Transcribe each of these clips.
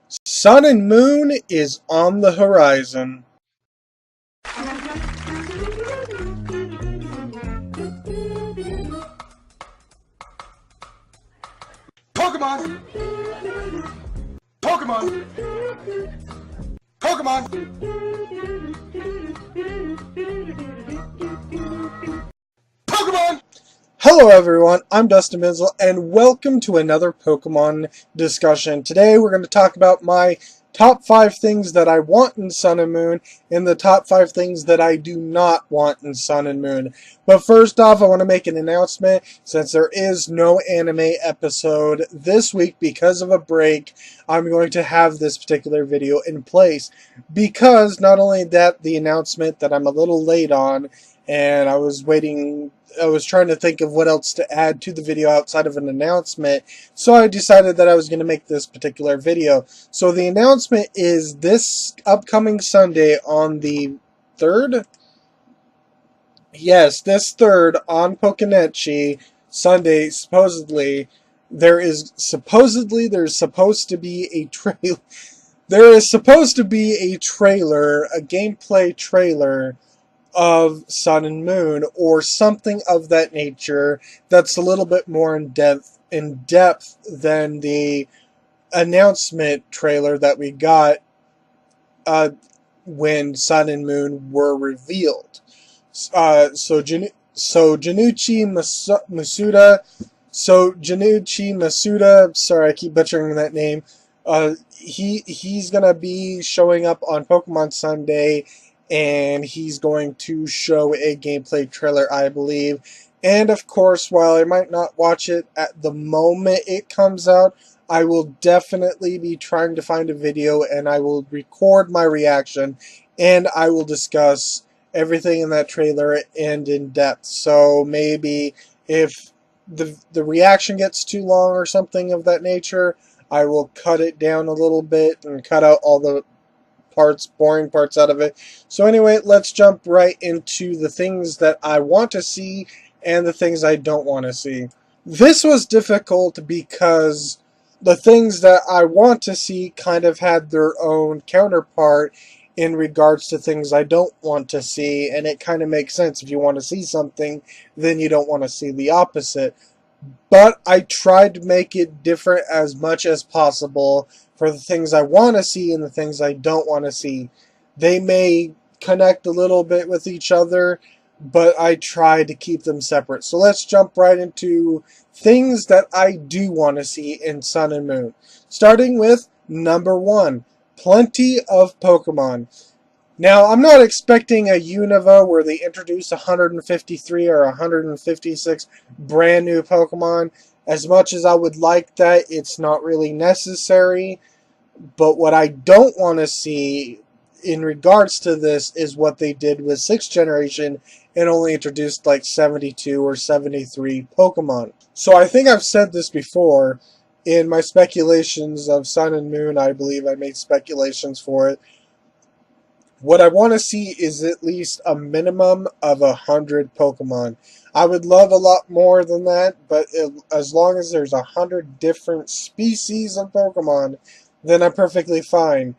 Sun and Moon is on the horizon. Pokemon! Pokemon! Pokemon! Pokemon! Hello everyone, I'm Dustin Benzel, and welcome to another Pokemon discussion. Today we're going to talk about my top 5 things that I want in Sun and Moon, and the top 5 things that I do not want in Sun and Moon. But first off, I want to make an announcement. Since there is no anime episode this week because of a break, I'm going to have this particular video in place. Because not only that, the announcement that I'm a little late on, and I was trying to think of what else to add to the video outside of an announcement, so I decided that I was going to make this particular video. So the announcement is this upcoming Sunday on the 3rd? Yes, this 3rd on Pokenechi Sunday, supposedly, there's supposed to be a trailer. There is supposed to be a trailer, a gameplay trailer of Sun and Moon, or something of that nature that's a little bit more in depth than the announcement trailer that we got when Sun and Moon were revealed. Junichi Masuda, sorry, I keep butchering that name. He's gonna be showing up on Pokemon Sunday, and he's going to show a gameplay trailer, I believe. And of course, while I might not watch it at the moment it comes out, I will definitely be trying to find a video, and I will record my reaction, and I will discuss everything in that trailer and in depth. So maybe if the reaction gets too long or something of that nature, I will cut it down a little bit and cut out all the boring parts out of it. So anyway, let's jump right into the things that I want to see and the things I don't want to see. This was difficult because the things that I want to see kind of had their own counterpart in regards to things I don't want to see, and it kind of makes sense. If you want to see something, then you don't want to see the opposite. But I tried to make it different as much as possible for the things I want to see and the things I don't want to see. They may connect a little bit with each other, but I try to keep them separate. So let's jump right into things that I do want to see in Sun and Moon. Starting with number 1, plenty of Pokemon. Now, I'm not expecting a Unova where they introduce 153 or 156 brand new Pokemon. As much as I would like that, it's not really necessary. But what I don't want to see in regards to this is what they did with 6th generation and only introduced like 72 or 73 Pokemon. So I think I've said this before in my speculations of Sun and Moon. I believe I made speculations for it. What I want to see is at least a minimum of 100 Pokemon. I would love a lot more than that, but as long as there's 100 different species of Pokemon, then I'm perfectly fine.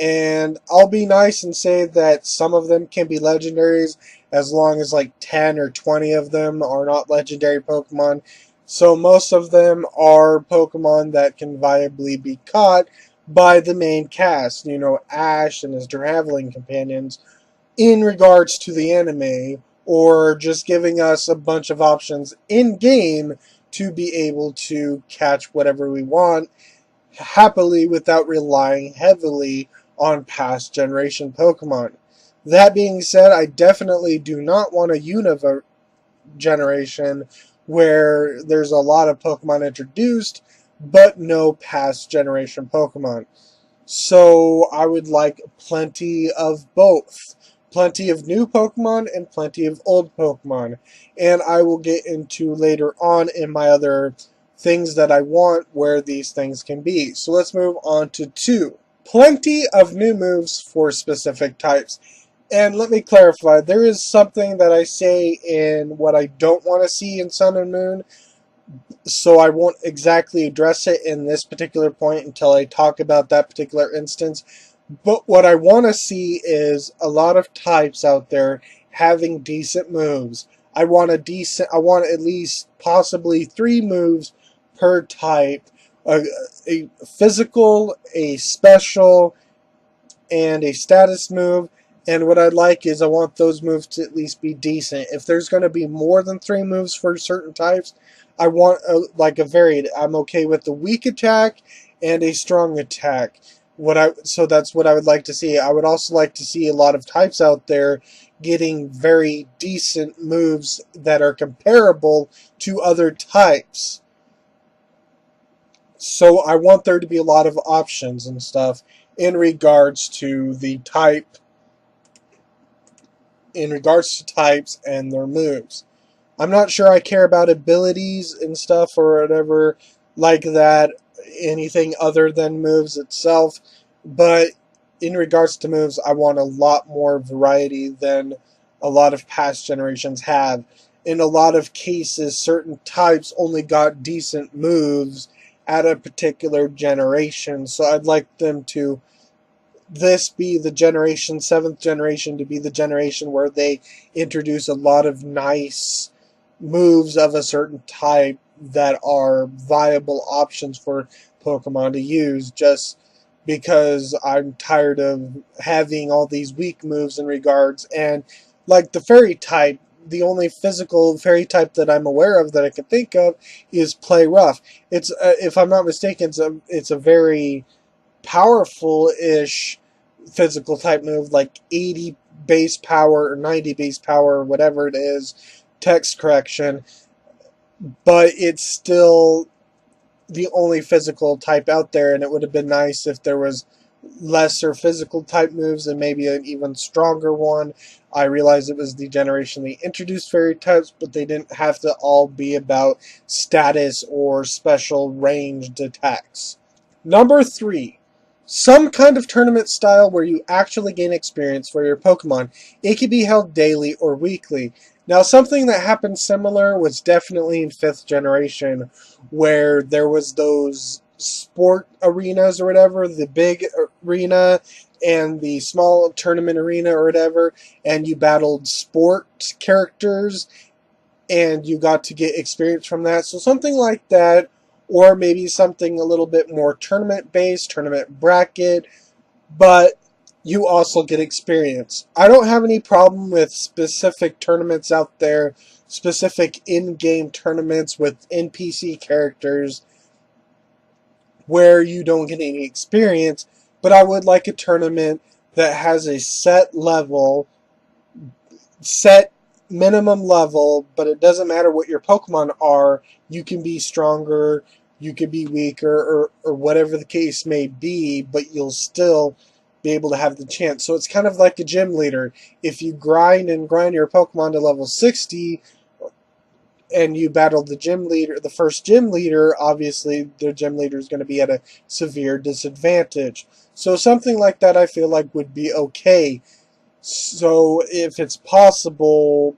And I'll be nice and say that some of them can be legendaries, as long as like 10 or 20 of them are not legendary Pokemon. So most of them are Pokemon that can viably be caught by the main cast, Ash and his traveling companions, in regards to the anime, or just giving us a bunch of options in-game to be able to catch whatever we want happily without relying heavily on past generation Pokemon. That being said, I definitely do not want a Unova generation where there's a lot of Pokemon introduced but no past generation Pokemon. So I would like plenty of both. Plenty of new Pokemon and plenty of old Pokemon. And I will get into later on in my other things that I want where these things can be. So let's move on to 2. Plenty of new moves for specific types. And let me clarify, there is something that I say in what I don't want to see in Sun and Moon. so I won't exactly address it in this particular point until I talk about that particular instance. But what I want to see is a lot of types out there having decent moves. I want at least possibly 3 moves per type. A, a physical, a special, and a status move. And what I'd like is I want those moves to at least be decent. If there's going to be more than 3 moves for certain types, I want like a varied. I'm okay with the weak attack and a strong attack. So that's what I would like to see. I would also like to see a lot of types out there getting very decent moves that are comparable to other types. So I want there to be a lot of options and stuff in regards to the type, in regards to types and their moves. I'm not sure I care about abilities and stuff or whatever like that, anything other than moves itself, but in regards to moves, I want a lot more variety than a lot of past generations have. In a lot of cases, certain types only got decent moves at a particular generation, so I'd like them to this be the generation, 7th generation, to be the generation where they introduce a lot of nice moves of a certain type that are viable options for Pokemon to use, just because I'm tired of having all these weak moves in regards. And like the fairy type, the only physical fairy type that I'm aware of that I can think of is Play Rough. It's if I'm not mistaken, it's a very powerful-ish physical type move, like 80 base power or 90 base power or whatever it is, text correction, but it's still the only physical type out there, and it would have been nice if there was lesser physical type moves and maybe an even stronger one. I realized it was the generation they introduced fairy types, but they didn't have to all be about status or special ranged attacks. Number 3. Some kind of tournament style where you actually gain experience for your Pokemon. It can be held daily or weekly. Now, something that happened similar was definitely in 5th generation, where there was those sport arenas or whatever, the big arena and the small tournament arena or whatever, and you battled sport characters and you got to get experience from that. So something like that, or maybe something a little bit more tournament based, tournament bracket, but you also get experience. I don't have any problem with specific tournaments out there, specific in-game tournaments with NPC characters where you don't get any experience, but I would like a tournament that has a set level, set minimum level, but it doesn't matter what your Pokemon are. You can be stronger, you can be weaker, or whatever the case may be, but you'll still be able to have the chance. So it's kind of like a gym leader. If you grind and grind your Pokemon to level 60, and you battle the gym leader, the first gym leader, obviously the gym leader is going to be at a severe disadvantage. So something like that I feel like would be okay. So if it's possible,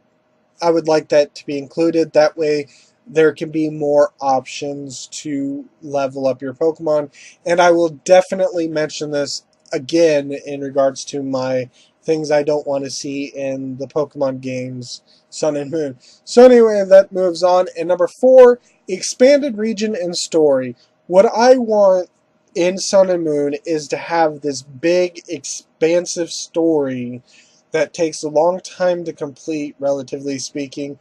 I would like that to be included. That way there can be more options to level up your Pokemon. And I will definitely mention this again in regards to my things I don't want to see in the Pokemon games, Sun and Moon. So anyway, that moves on. And number 4, expanded region and story. What I want in Sun and Moon is to have this big, expansive story that takes a long time to complete, relatively speaking,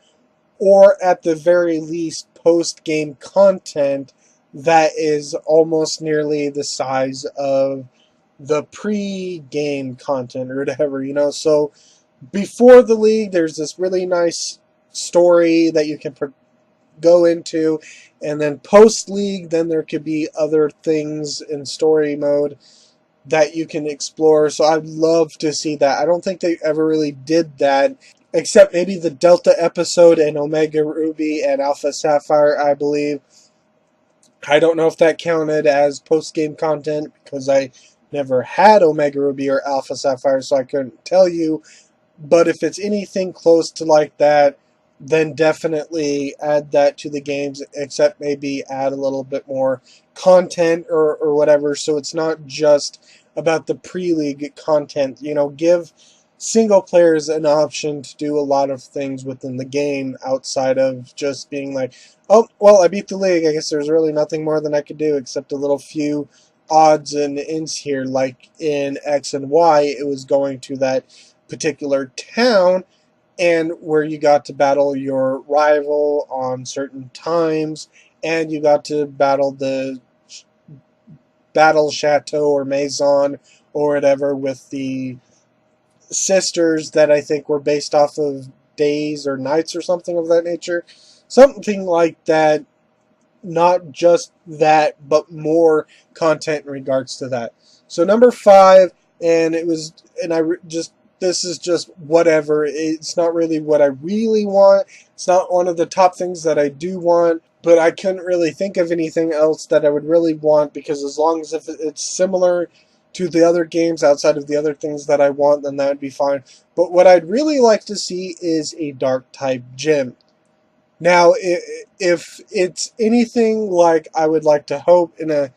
or at the very least post-game content that is almost nearly the size of the pre-game content or whatever, So before the league, there's this really nice story that you can go into, and then post-league, then there could be other things in story mode that you can explore. So I'd love to see that. I don't think they ever really did that, except maybe the Delta episode and Omega Ruby and Alpha Sapphire, I believe. I don't know if that counted as post-game content because I never had Omega Ruby or Alpha Sapphire, so I couldn't tell you. But if it's anything close to like that, then definitely add that to the games, except maybe add a little bit more content or whatever, so it's not just about the pre-league content. Give single players an option to do a lot of things within the game outside of just being like, oh, well, I beat the league. I guess there's really nothing more than I could do except a little few odds and ends here. Like in X and Y, it was going to that particular town and where you got to battle your rival on certain times, and you got to battle the battle chateau or maison or whatever with the sisters that I think were based off of days or nights or something of that nature. Something like that, not just that, but more content in regards to that. So number 5, and it was, and just, this is just whatever. It's not really what I really want. It's not one of the top things that I do want, but I couldn't really think of anything else that I would really want, because as long as if it's similar to the other games outside of the other things that I want, then that would be fine. But what I'd really like to see is a dark type gym. Now, if it's anything like I would like to hope in a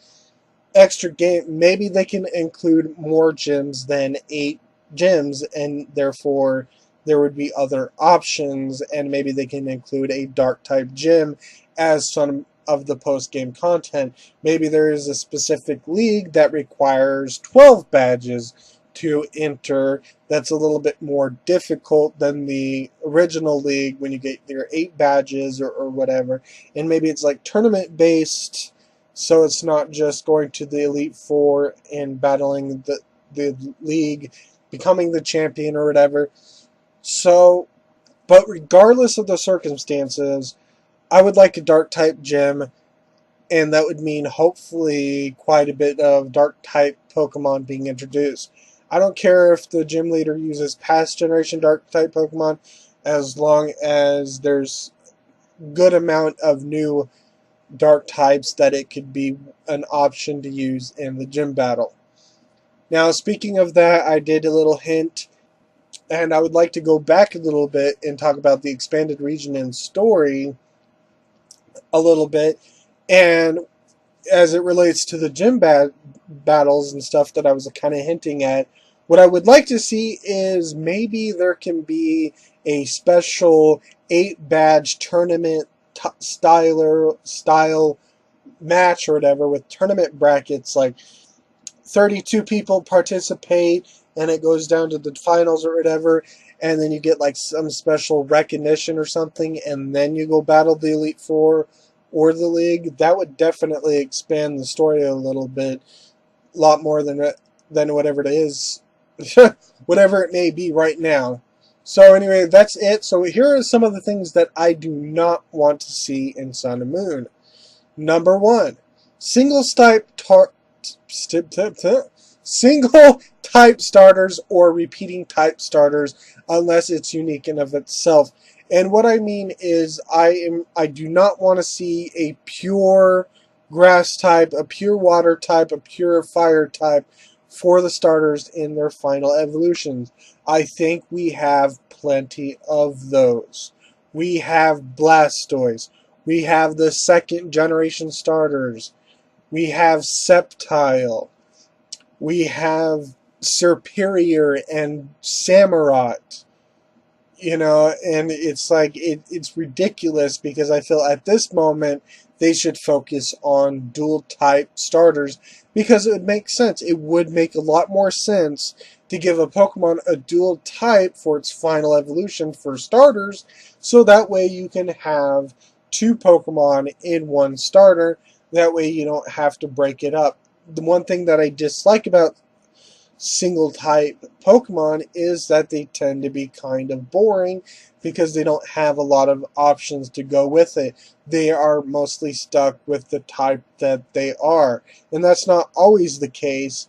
extra game, maybe they can include more gyms than 8 gyms, and therefore there would be other options, and maybe they can include a dark type gym as some of the post game content. Maybe there is a specific league that requires 12 badges to enter, that's a little bit more difficult than the original league when you get your 8 badges or whatever. And maybe it's like tournament based, so it's not just going to the Elite Four and battling the league, becoming the champion or whatever. So, but regardless of the circumstances, I would like a dark type gym, and that would mean hopefully quite a bit of dark type Pokemon being introduced. I don't care if the gym leader uses past generation dark type Pokemon, as long as there's good amount of new dark types that it could be an option to use in the gym battle. Now, speaking of that, I did a little hint, and I would like to go back a little bit and talk about the expanded region and story a little bit, and as it relates to the gym battles and stuff that I was kind of hinting at, what I would like to see is maybe there can be a special 8-badge tournament style match or whatever, with tournament brackets, like 32 people participate and it goes down to the finals or whatever, and then you get like some special recognition or something, and then you go battle the Elite Four or the league. That would definitely expand the story a little bit, a lot more than whatever it is, whatever it may be right now. So anyway, that's it. So here are some of the things that I do not want to see in Sun and Moon. Number 1, single type single type starters or repeating type starters, unless it's unique in of itself. And what I mean is I do not want to see a pure grass type, a pure water type, a pure fire type for the starters in their final evolutions. I think we have plenty of those. We have Blastoise. We have the 2nd generation starters. We have Sceptile. We have Serperior and Samurott. And it's like, it's ridiculous, because I feel at this moment they should focus on dual type starters, because it would make sense. It would make a lot more sense to give a Pokemon a dual type for its final evolution for starters, so that way you can have 2 Pokemon in one starter. That way you don't have to break it up. The one thing that I dislike about single type Pokemon is that they tend to be kind of boring, because they don't have a lot of options to go with it. They are mostly stuck with the type that they are, and that's not always the case.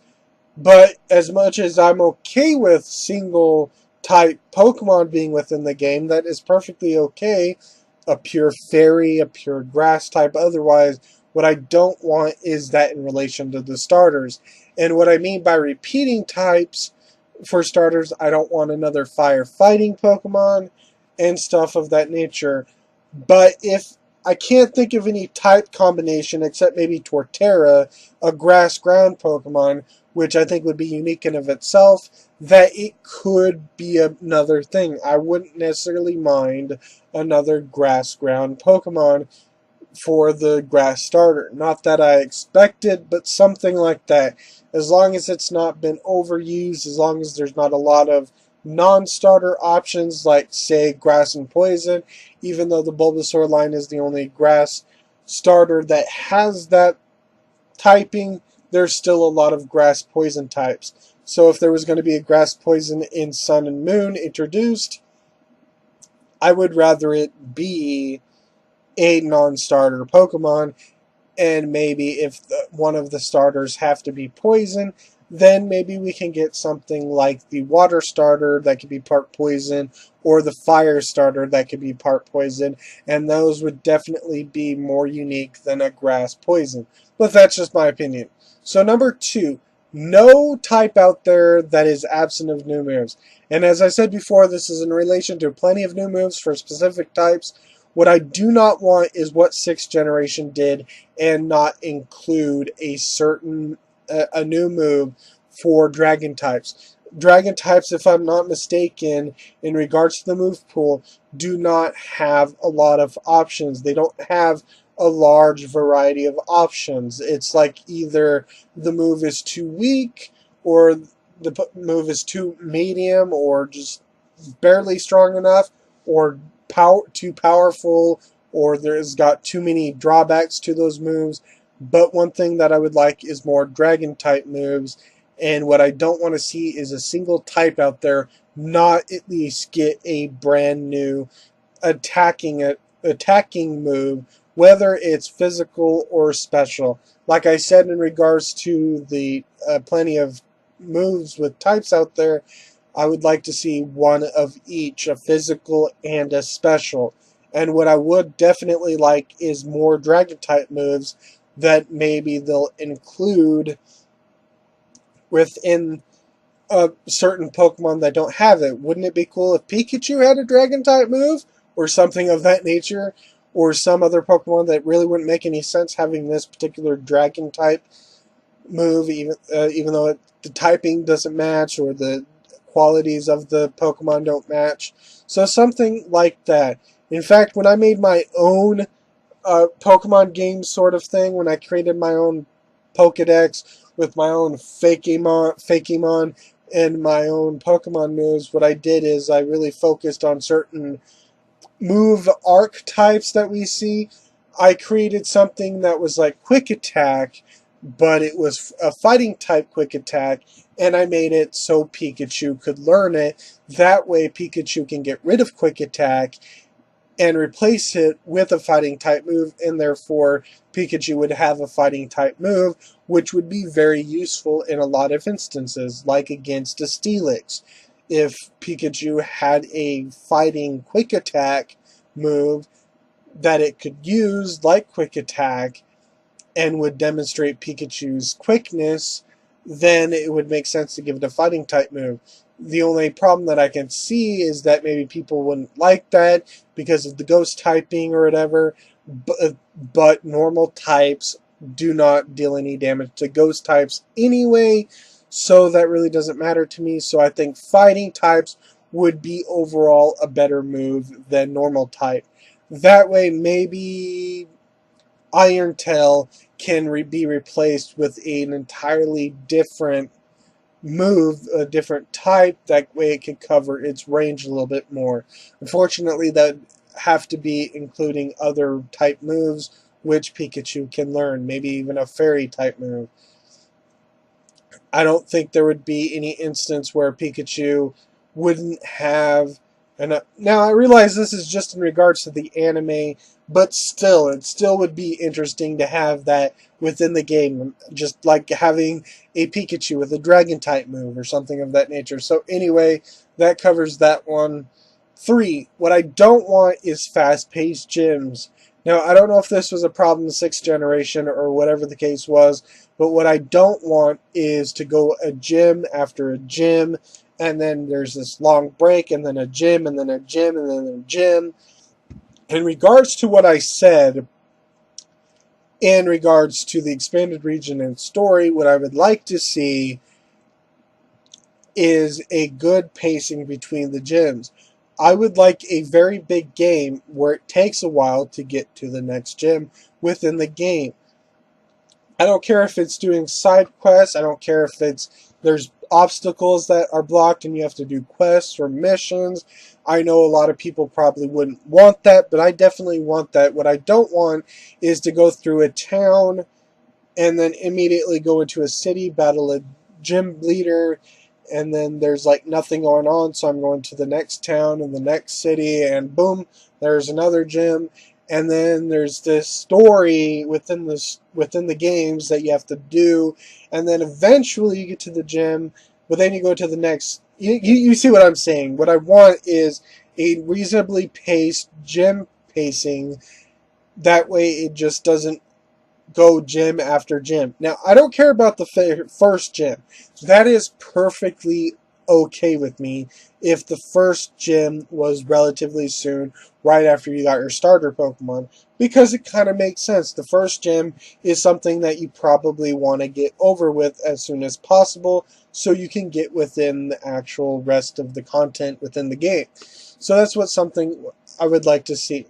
But as much as I'm okay with single type Pokemon being within the game, that is perfectly okay. A pure fairy, a pure grass type, otherwise. What I don't want is that in relation to the starters. And what I mean by repeating types for starters, I don't want another fire fighting Pokemon, and stuff of that nature. But if I can't think of any type combination except maybe Torterra, a grass ground Pokemon, which I think would be unique in of itself, that it could be another thing. I wouldn't necessarily mind another grass ground Pokemon for the grass starter. Not that I expect it, but something like that. As long as it's not been overused, as long as there's not a lot of non-starter options like, say, grass and poison, even though the Bulbasaur line is the only grass starter that has that typing, there's still a lot of grass poison types. So if there was going to be a grass poison in Sun and Moon introduced, I would rather it be a non-starter Pokemon, and maybe if one of the starters have to be poison, then maybe we can get something like the water starter that could be part poison, or the fire starter that could be part poison, and those would definitely be more unique than a grass poison. But that's just my opinion. So number 2, no type out there that is absent of new moves. And as I said before, this is in relation to plenty of new moves for specific types. What I do not want is what 6th generation did and not include a new move for dragon types. Dragon types, if I'm not mistaken, in regards to the move pool, do not have a lot of options. They don't have a large variety of options. It's like either the move is too weak, or the move is too medium, or just barely strong enough, or too powerful, or there's got too many drawbacks to those moves. But one thing that I would like is more dragon type moves, and what I don't want to see is a single type out there not at least get a brand new attacking move, whether it's physical or special. Like I said, in regards to the plenty of moves with types out there, I would like to see one of each, a physical and a special. And what I would definitely like is more dragon type moves that maybe they'll include within certain Pokemon that don't have it. Wouldn't it be cool if Pikachu had a dragon type move or something of that nature? Or some other Pokemon that really wouldn't make any sense having this particular dragon type move, even though the typing doesn't match or the qualities of the Pokemon don't match. So something like that. In fact, when I made my own Pokemon game sort of thing, when I created my own Pokedex with my own Fakemon and my own Pokemon moves, what I did is I really focused on certain move archetypes that we see. I created something that was like Quick Attack, but it was a fighting type Quick Attack, and I made it so Pikachu could learn it. That way Pikachu can get rid of Quick Attack and replace it with a fighting type move, and therefore Pikachu would have a fighting type move, which would be very useful in a lot of instances, like against a Steelix. If Pikachu had a fighting Quick Attack move that it could use, like Quick Attack, and would demonstrate Pikachu's quickness, then it would make sense to give it a fighting type move. The only problem that I can see is that maybe people wouldn't like that because of the ghost typing or whatever, but normal types do not deal any damage to ghost types anyway, so that really doesn't matter to me. So I think fighting types would be overall a better move than normal type. That way maybe Iron Tail can be replaced with an entirely different move, a different type. That way it could cover its range a little bit more. Unfortunately, that have to be including other type moves which Pikachu can learn, maybe even a fairy type move. I don't think there would be any instance where Pikachu wouldn't have. And now I realize this is just in regards to the anime, but still, it still would be interesting to have that within the game, just like having a Pikachu with a Dragon type move or something of that nature. So anyway, that covers that one. 3. What I don't want is fast-paced gyms. Now, I don't know if this was a problem in 6th generation or whatever the case was, but what I don't want is to go a gym after a gym and then there's this long break, and then a gym, and then a gym, and then a gym. In regards to what I said, in regards to the expanded region and story, what I would like to see is a good pacing between the gyms. I would like a very big game where it takes a while to get to the next gym within the game. I don't care if it's doing side quests. I don't care if there's obstacles that are blocked and you have to do quests or missions. I know a lot of people probably wouldn't want that, but I definitely want that. What I don't want is to go through a town and then immediately go into a city, battle a gym leader, and then there's like nothing going on, so I'm going to the next town and the next city, and boom, there's another gym. And then there's this story within the games that you have to do, and then eventually you get to the gym, but then you go to the next. You see what I'm saying? What I want is a reasonably paced gym pacing. That way, it just doesn't go gym after gym. Now, I don't care about the first gym. That is perfectly okay with me if the first gym was relatively soon, right after you got your starter Pokemon, because it kind of makes sense. The first gym is something that you probably want to get over with as soon as possible so you can get within the actual rest of the content within the game. So that's something I would like to see.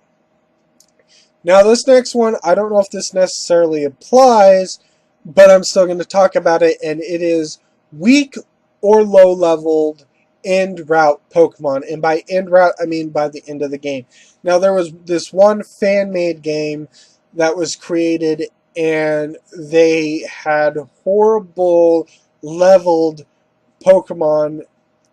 Now, this next one, I don't know if this necessarily applies, but I'm still going to talk about it, and it is weak or low-leveled end route Pokemon. And by end route, I mean by the end of the game. Now, there was this one fan-made game that was created, and they had horrible leveled Pokemon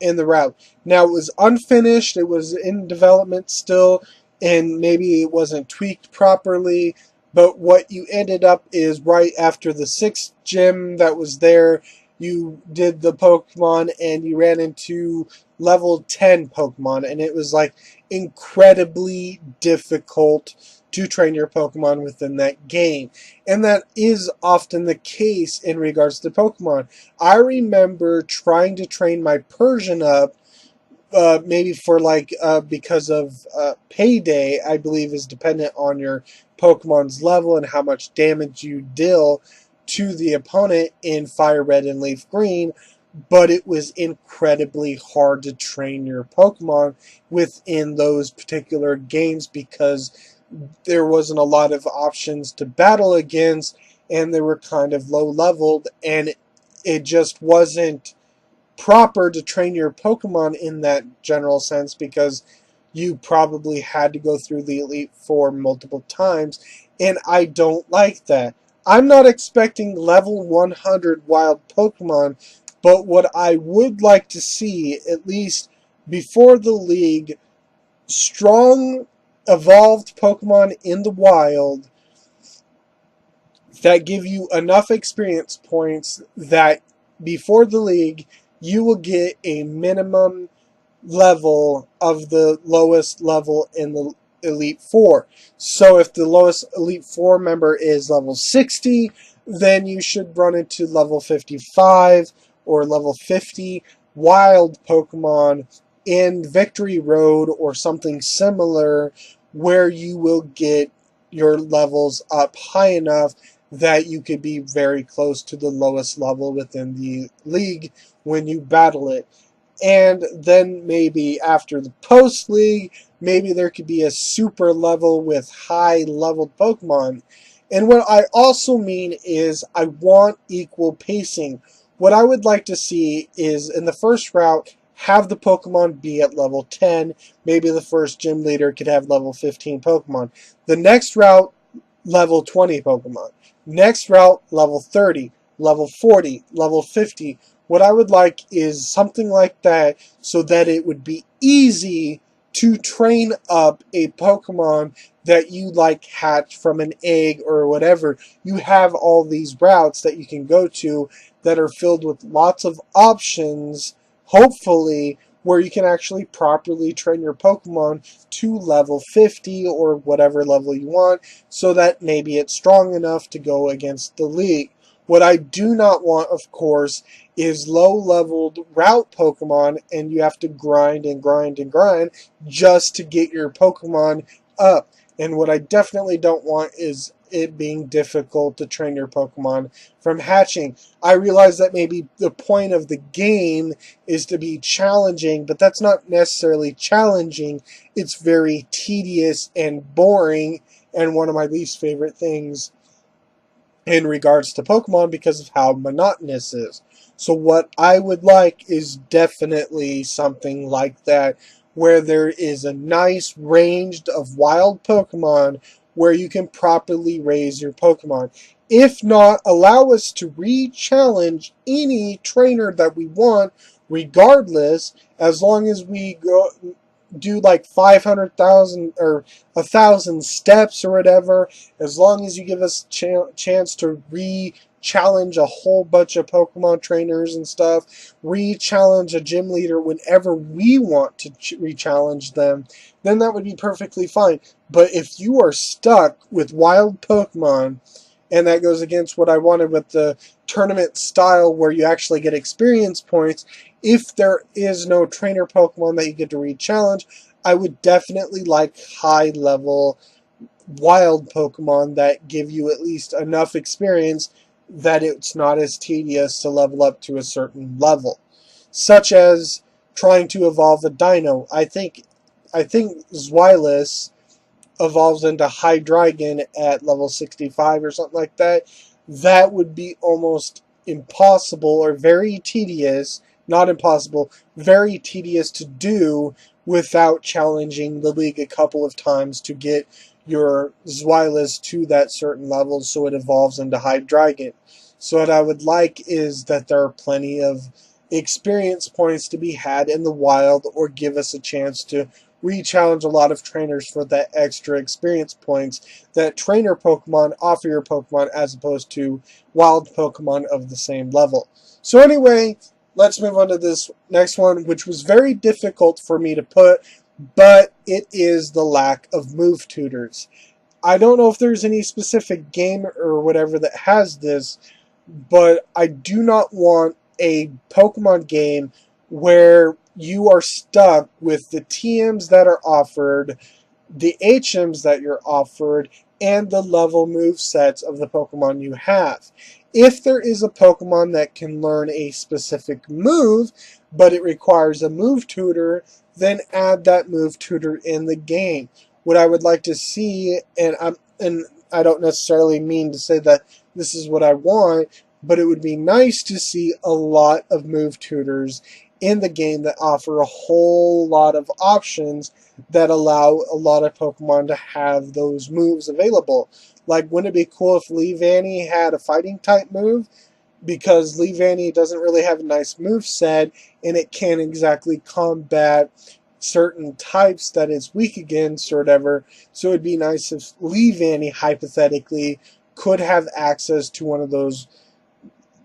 in the route. Now, it was unfinished, it was in development still, and maybe it wasn't tweaked properly, but what you ended up is right after the 6th gym that was there, you did the Pokemon and you ran into level 10 Pokemon, and it was like incredibly difficult to train your Pokemon within that game. And that is often the case in regards to Pokemon. I remember trying to train my Persian up, maybe for because of payday, I believe is dependent on your Pokemon's level and how much damage you deal to the opponent in Fire Red and Leaf Green, but it was incredibly hard to train your Pokemon within those particular games because there wasn't a lot of options to battle against, and they were kind of low leveled, and it just wasn't proper to train your Pokemon in that general sense because you probably had to go through the Elite Four multiple times, and I don't like that. I'm not expecting level 100 wild Pokemon, but what I would like to see, at least before the league, strong evolved Pokemon in the wild that give you enough experience points that before the league you will get a minimum level of the lowest level in the Elite Four. So if the lowest Elite Four member is level 60, then you should run into level 55 or level 50 wild Pokemon in Victory Road or something similar, where you will get your levels up high enough that you could be very close to the lowest level within the league when you battle it. And then maybe after the post league, maybe there could be a super level with high leveled Pokemon. And what I also mean is I want equal pacing. What I would like to see is in the first route, have the Pokemon be at level 10. Maybe the first gym leader could have level 15 Pokemon. The next route, level 20 Pokemon. Next route, level 30, level 40, level 50. What I would like is something like that so that it would be easy to train up a Pokemon that you like hatch from an egg or whatever. You have all these routes that you can go to that are filled with lots of options, hopefully, where you can actually properly train your Pokemon to level 50 or whatever level you want, so that maybe it's strong enough to go against the league. What I do not want, of course, is low-leveled route Pokemon, and you have to grind and grind and grind just to get your Pokemon up. And what I definitely don't want is it being difficult to train your Pokemon from hatching. I realize that maybe the point of the game is to be challenging, but that's not necessarily challenging. It's very tedious and boring, and one of my least favorite things in regards to Pokemon because of how monotonous it is. So what I would like is definitely something like that, where there is a nice range of wild Pokemon where you can properly raise your Pokemon. If not, allow us to re-challenge any trainer that we want, regardless, as long as we go do like 500,000 or 1,000 steps or whatever, as long as you give us chance to re-challenge a whole bunch of Pokemon trainers and stuff, re-challenge a gym leader whenever we want to re-challenge them, then that would be perfectly fine. But if you are stuck with wild Pokemon, and that goes against what I wanted with the tournament style where you actually get experience points, if there is no trainer Pokemon that you get to re-challenge, I would definitely like high-level wild Pokemon that give you at least enough experience that it's not as tedious to level up to a certain level. Such as trying to evolve a Dino. I think Zweilous evolves into Hydreigon at level 65 or something like that. That would be almost impossible or very tedious, not impossible, very tedious to do without challenging the league a couple of times to get your Zweilous to that certain level so it evolves into Hydreigon. So what I would like is that there are plenty of experience points to be had in the wild, or give us a chance to re-challenge a lot of trainers for that extra experience points that trainer Pokemon offer your Pokemon as opposed to wild Pokemon of the same level. So anyway, let's move on to this next one, which was very difficult for me to put, but it is the lack of move tutors. I don't know if there's any specific game or whatever that has this, but I do not want a Pokemon game where you are stuck with the TMs that are offered, the HMs that you're offered, and the level move sets of the Pokemon you have. If there is a Pokemon that can learn a specific move, but it requires a move tutor, then add that move tutor in the game. What I would like to see, and I don't necessarily mean to say that this is what I want, but it would be nice to see a lot of move tutors in the game that offer a whole lot of options that allow a lot of Pokemon to have those moves available. Like, wouldn't it be cool if Leavanny had a fighting type move? Because Leavanny doesn't really have a nice move set, and it can't exactly combat certain types that it's weak against or whatever. So it'd be nice if Leavanny, hypothetically, could have access to one of those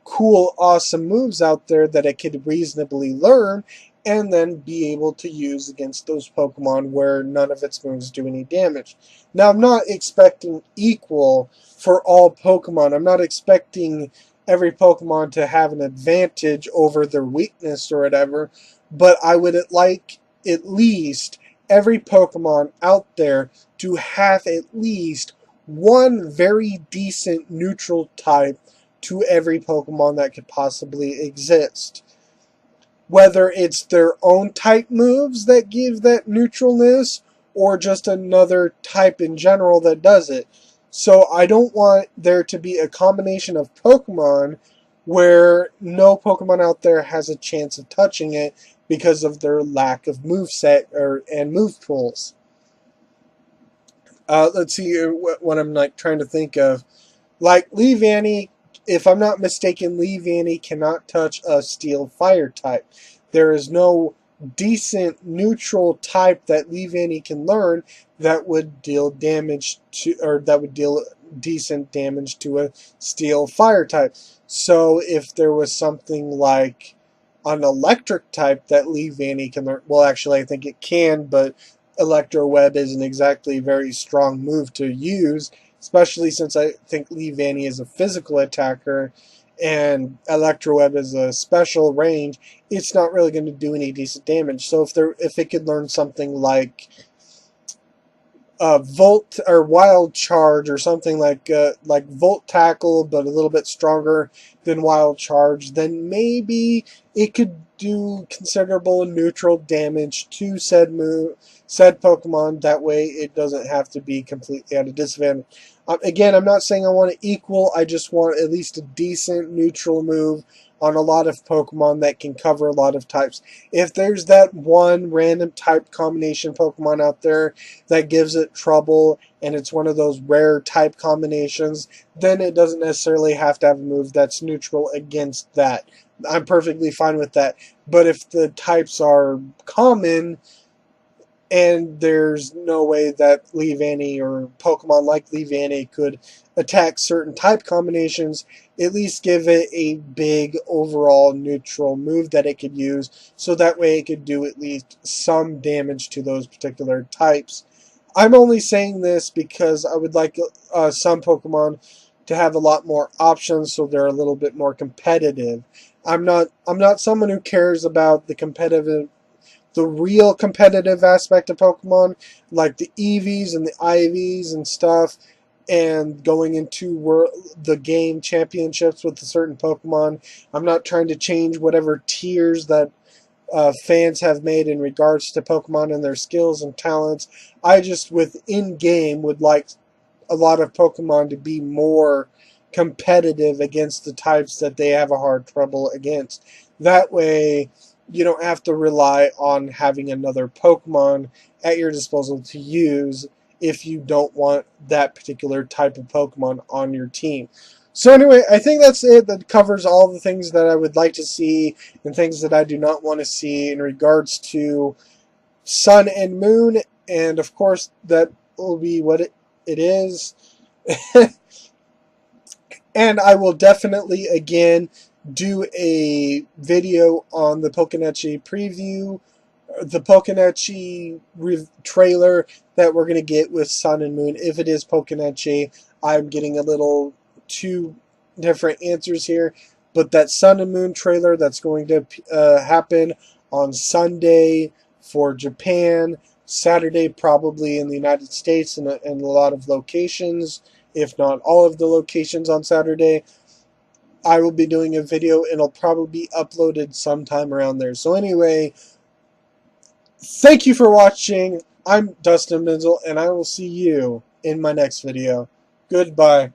cool, awesome moves out there that it could reasonably learn and then be able to use against those Pokemon where none of its moves do any damage. Now, I'm not expecting equal for all Pokemon. I'm not expecting every Pokemon to have an advantage over their weakness or whatever, but I would like at least every Pokemon out there to have at least one very decent neutral type to every Pokemon that could possibly exist. Whether it's their own type moves that give that neutralness, or just another type in general that does it. So I don't want there to be a combination of Pokemon where no Pokemon out there has a chance of touching it because of their lack of moveset and move pools. Let's see what I'm like trying to think of. Like Leavanny, if I'm not mistaken, Leavanny cannot touch a Steel Fire type. There is no decent neutral type that Leavanny can learn that would deal damage to, or that would deal decent damage to a Steel Fire type. So if there was something like an electric type that Leavanny can learn, well, actually I think it can, but Electro Web isn't exactly a very strong move to use, especially since I think Leavanny is a physical attacker and Electroweb is a special range, it's not really going to do any decent damage. So if it could learn something like Volt or Wild Charge or something like Volt Tackle, but a little bit stronger than Wild Charge, then maybe it could do considerable neutral damage to said Pokemon. That way, it doesn't have to be completely at a disadvantage. Again, I'm not saying I want to equal. I just want at least a decent neutral move on a lot of Pokemon that can cover a lot of types. If there's that one random type combination Pokemon out there that gives it trouble and it's one of those rare type combinations, then it doesn't necessarily have to have a move that's neutral against that. I'm perfectly fine with that. But if the types are common and there's no way that Leavanny or Pokemon like Leavanny could attack certain type combinations, at least give it a big overall neutral move that it could use, so that way it could do at least some damage to those particular types. I'm only saying this because I would like some Pokemon to have a lot more options, so they're a little bit more competitive. I'm not someone who cares about the real competitive aspect of Pokemon, like the EVs and the IVs and stuff, and going into the game championships with a certain Pokemon. I'm not trying to change whatever tiers that fans have made in regards to Pokemon and their skills and talents. I just, within game, would like a lot of Pokemon to be more competitive against the types that they have a hard trouble against. That way, you don't have to rely on having another Pokemon at your disposal to use if you don't want that particular type of Pokemon on your team. So anyway, I think that's it. That covers all the things that I would like to see and things that I do not want to see in regards to Sun and Moon. And of course, that will be what it is. And I will definitely, again, do a video on the Pokénechi preview, the Pokénechi trailer that we're going to get with Sun and Moon. If it is Pokénechi, I'm getting a little two different answers here. But that Sun and Moon trailer that's going to happen on Sunday for Japan, Saturday probably in the United States and a lot of locations, if not all of the locations on Saturday. I will be doing a video and it'll probably be uploaded sometime around there. So anyway, thank you for watching. I'm Dustin Benzel and I will see you in my next video. Goodbye.